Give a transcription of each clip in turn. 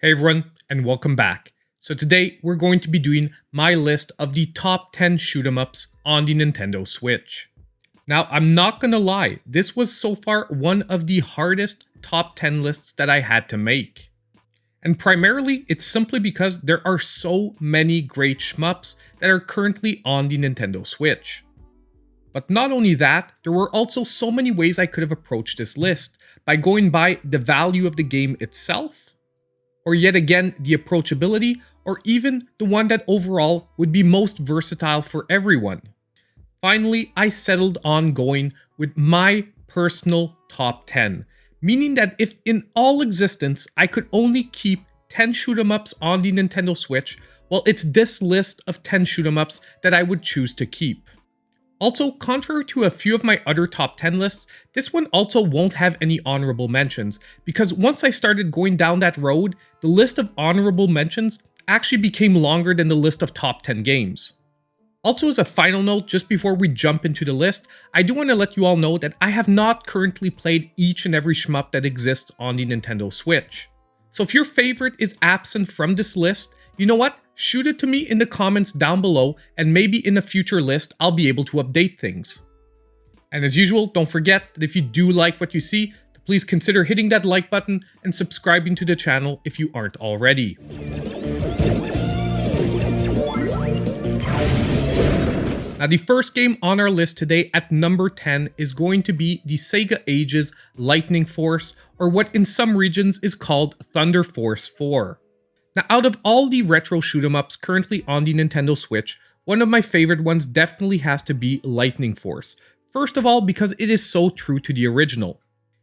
Hey everyone, and welcome back. So today we're going to be doing my list of the top 10 shoot 'em ups on the Nintendo Switch. Now, I'm not gonna lie, this was so far one of the hardest top 10 lists that I had to make. And primarily, it's simply because there are so many great shmups that are currently on the Nintendo Switch. But not only that, there were also so many ways I could have approached this list, by going by the value of the game itself, or yet again, the approachability, or even the one that overall would be most versatile for everyone. Finally, I settled on going with my personal top 10, meaning that if in all existence I could only keep 10 shoot 'em ups on the Nintendo Switch, well, it's this list of 10 shoot 'em ups that I would choose to keep. Also, contrary to a few of my other top 10 lists, this one also won't have any honorable mentions, because once I started going down that road, the list of honorable mentions actually became longer than the list of top 10 games. Also, as a final note, just before we jump into the list, I do want to let you all know that I have not currently played each and every shmup that exists on the Nintendo Switch. So if your favorite is absent from this list, you know what? Shoot it to me in the comments down below, and maybe in a future list, I'll be able to update things. And as usual, don't forget that if you do like what you see, to please consider hitting that like button and subscribing to the channel if you aren't already. Now, the first game on our list today at number 10 is going to be the Sega Ages Lightning Force, or what in some regions is called Thunder Force 4. Now, out of all the retro shoot 'em ups currently on the Nintendo Switch, one of my favorite ones definitely has to be Lightning Force. First of all, because it is so true to the original.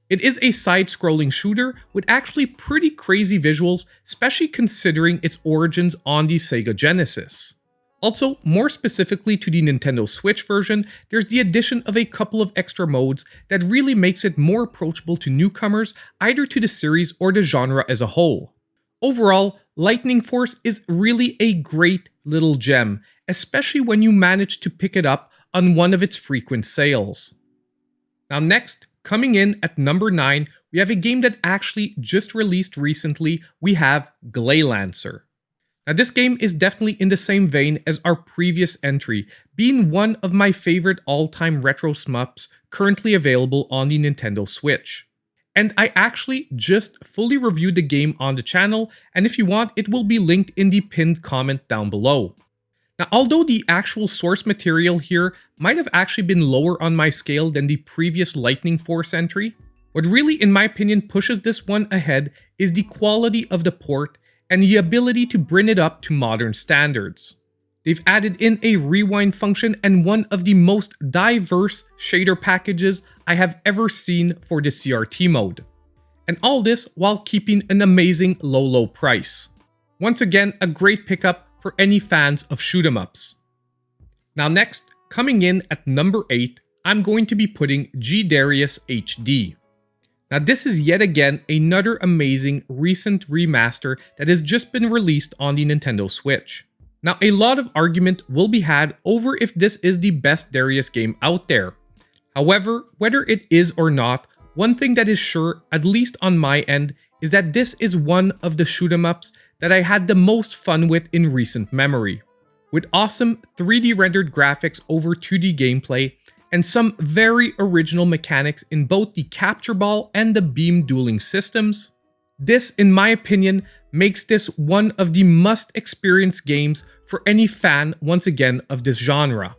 It is a side-scrolling shooter with actually pretty crazy visuals, especially considering its origins on the Sega Genesis. Also, more specifically to the Nintendo Switch version, there's the addition of a couple of extra modes that really makes it more approachable to newcomers, either to the series or the genre as a whole. Overall, Lightning Force is really a great little gem, especially when you manage to pick it up on one of its frequent sales. Now next, coming in at number 9, we have a game that actually just released recently. We have Glaylancer. Now this game is definitely in the same vein as our previous entry, being one of my favorite all-time retro shmups currently available on the Nintendo Switch. And I actually just fully reviewed the game on the channel, and if you want, it will be linked in the pinned comment down below. Now, although the actual source material here might have actually been lower on my scale than the previous Lightning Force entry, what really, in my opinion, pushes this one ahead is the quality of the port and the ability to bring it up to modern standards. They've added in a rewind function and one of the most diverse shader packages I have ever seen for the CRT mode. And all this while keeping an amazing low price. Once again, a great pickup for any fans of shoot 'em ups. Now next, coming in at number 8, I'm going to be putting G-Darius HD. Now this is yet again another amazing recent remaster that has just been released on the Nintendo Switch. Now, a lot of argument will be had over if this is the best Darius game out there. However, whether it is or not, one thing that is sure, at least on my end, is that this is one of the shoot 'em ups that I had the most fun with in recent memory. With awesome 3D rendered graphics over 2D gameplay, and some very original mechanics in both the capture ball and the beam dueling systems. This, in my opinion, makes this one of the must-experience games for any fan, once again, of this genre.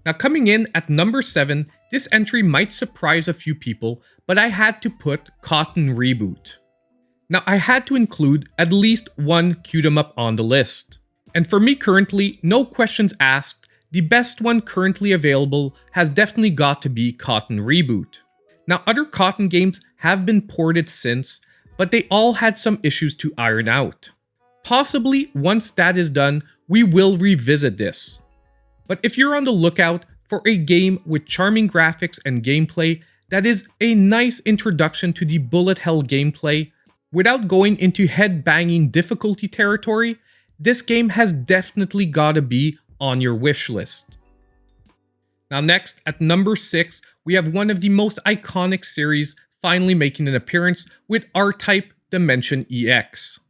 Now coming in at number 7, this entry might surprise a few people, but I had to put Cotton Reboot. Now I had to include at least one shoot 'em up on the list. And for me currently, no questions asked, the best one currently available has definitely got to be Cotton Reboot. Now other Cotton games have been ported since, but they all had some issues to iron out. Possibly once that is done, we will revisit this. But if you're on the lookout for a game with charming graphics and gameplay that is a nice introduction to the bullet hell gameplay, without going into head-banging difficulty territory, this game has definitely gotta be on your wish list. Now next, at number 6, we have one of the most iconic series finally making an appearance with R-Type Dimension EX.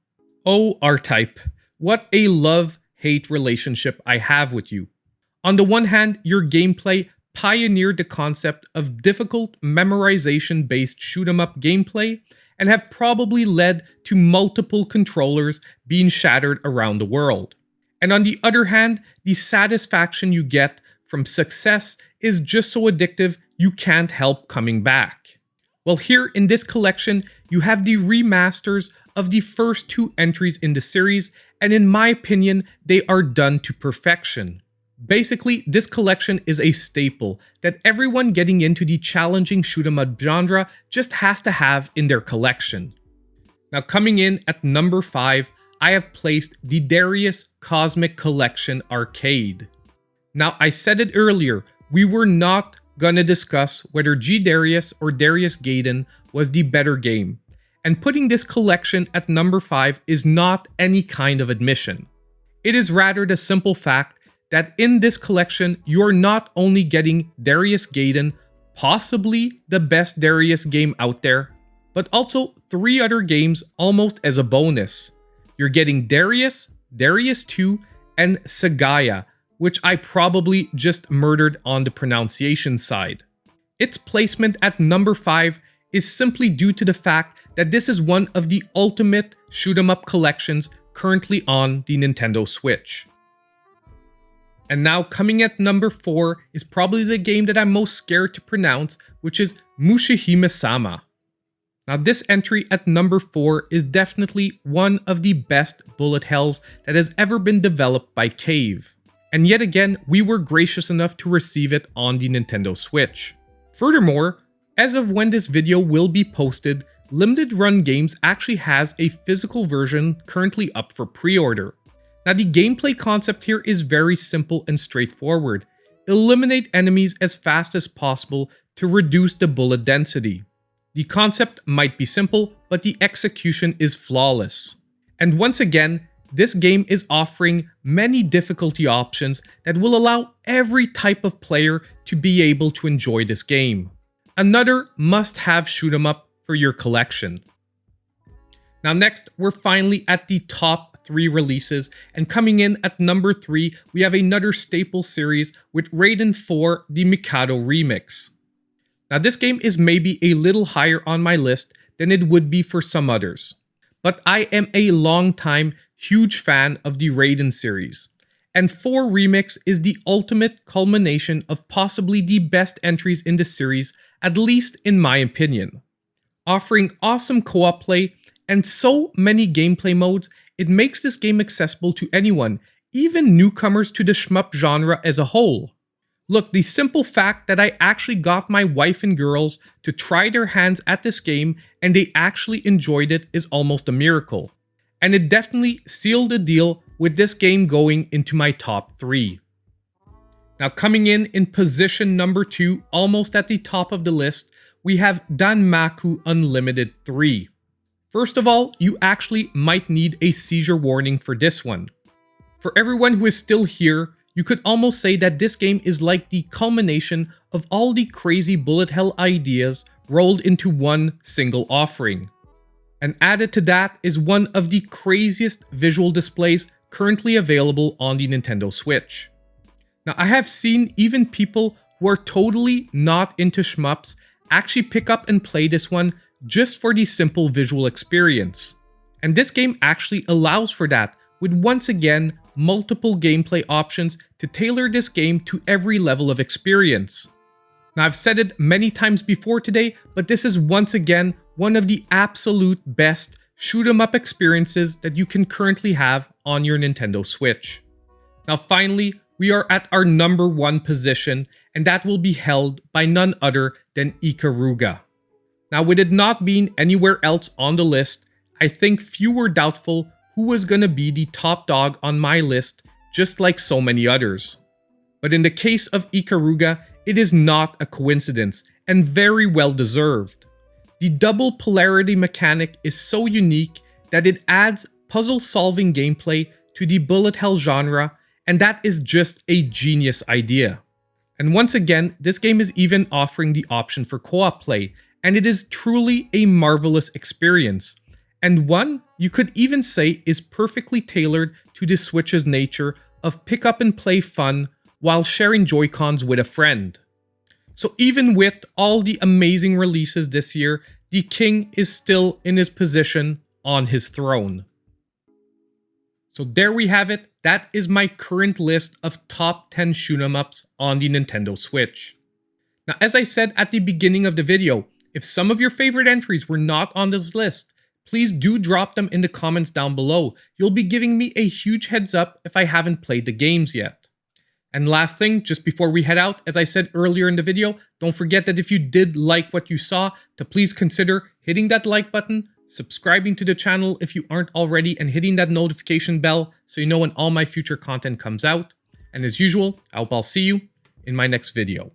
Oh, R-Type, what a love-hate relationship I have with you. On the one hand, your gameplay pioneered the concept of difficult memorization-based shoot-'em-up gameplay and have probably led to multiple controllers being shattered around the world. And on the other hand, the satisfaction you get from success is just so addictive you can't help coming back. Well, here in this collection, you have the remasters of the first two entries in the series, and in my opinion, they are done to perfection. Basically, this collection is a staple that everyone getting into the challenging shoot-'em-up genre just has to have in their collection. Now, coming in at number 5, I have placed the Darius Cosmic Collection Arcade. Now, I said it earlier, we were not gonna discuss whether G Darius or Darius Gaiden was the better game, and putting this collection at number 5 is not any kind of admission. It is rather the simple fact that in this collection, you are not only getting Darius Gaiden, possibly the best Darius game out there, but also 3 other games almost as a bonus. You're getting Darius, Darius 2, and Sagaya, which I probably just murdered on the pronunciation side. Its placement at number 5 is simply due to the fact that this is one of the ultimate shoot-'em-up collections currently on the Nintendo Switch. And now coming at number 4 is probably the game that I'm most scared to pronounce, which is Mushihime-sama. Now this entry at number 4 is definitely one of the best bullet hells that has ever been developed by Cave. And yet again, we were gracious enough to receive it on the Nintendo Switch. Furthermore, as of when this video will be posted, Limited Run Games actually has a physical version currently up for pre-order. Now the gameplay concept here is very simple and straightforward. Eliminate enemies as fast as possible to reduce the bullet density. The concept might be simple, but the execution is flawless. And once again, this game is offering many difficulty options that will allow every type of player to be able to enjoy this game. Another must-have shoot-'em-up for your collection. Now next, we're finally at the top 3 releases, and coming in at number 3, we have another staple series with Raiden 4, the Mikado Remix. Now this game is maybe a little higher on my list than it would be for some others, but I am a long-time huge fan of the Raiden series, and 4 Remix is the ultimate culmination of possibly the best entries in the series, at least in my opinion. Offering awesome co-op play and so many gameplay modes, it makes this game accessible to anyone, even newcomers to the shmup genre as a whole. Look, the simple fact that I actually got my wife and girls to try their hands at this game and they actually enjoyed it is almost a miracle. And it definitely sealed the deal with this game going into my top 3. Now coming in position number 2, almost at the top of the list, we have Danmaku Unlimited 3. First of all, you actually might need a seizure warning for this one. For everyone who is still here, you could almost say that this game is like the culmination of all the crazy bullet hell ideas rolled into one single offering. And added to that is one of the craziest visual displays currently available on the Nintendo Switch. Now, I have seen even people who are totally not into shmups actually pick up and play this one just for the simple visual experience. And this game actually allows for that, with once again, multiple gameplay options to tailor this game to every level of experience. Now, I've said it many times before today, but this is once again one of the absolute best shoot-'em-up experiences that you can currently have on your Nintendo Switch. Now finally, we are at our number 1 position, and that will be held by none other than Ikaruga. Now, with it not being anywhere else on the list, I think few were doubtful who was gonna be the top dog on my list, just like so many others. But in the case of Ikaruga, it is not a coincidence, and very well deserved. The double polarity mechanic is so unique that it adds puzzle-solving gameplay to the bullet hell genre, and that is just a genius idea. And once again, this game is even offering the option for co-op play, and it is truly a marvelous experience. and one you could even say is perfectly tailored to the Switch's nature of pick up and play fun while sharing Joy-Cons with a friend. So even with all the amazing releases this year, the king is still in his position on his throne. So there we have it. That is my current list of top 10 SHMUPS on the Nintendo Switch. Now, as I said at the beginning of the video, if some of your favorite entries were not on this list, please do drop them in the comments down below. You'll be giving me a huge heads up if I haven't played the games yet. And last thing, just before we head out, as I said earlier in the video, don't forget that if you did like what you saw, to please consider hitting that like button, subscribing to the channel if you aren't already, and hitting that notification bell so you know when all my future content comes out. And as usual, I hope I'll see you in my next video.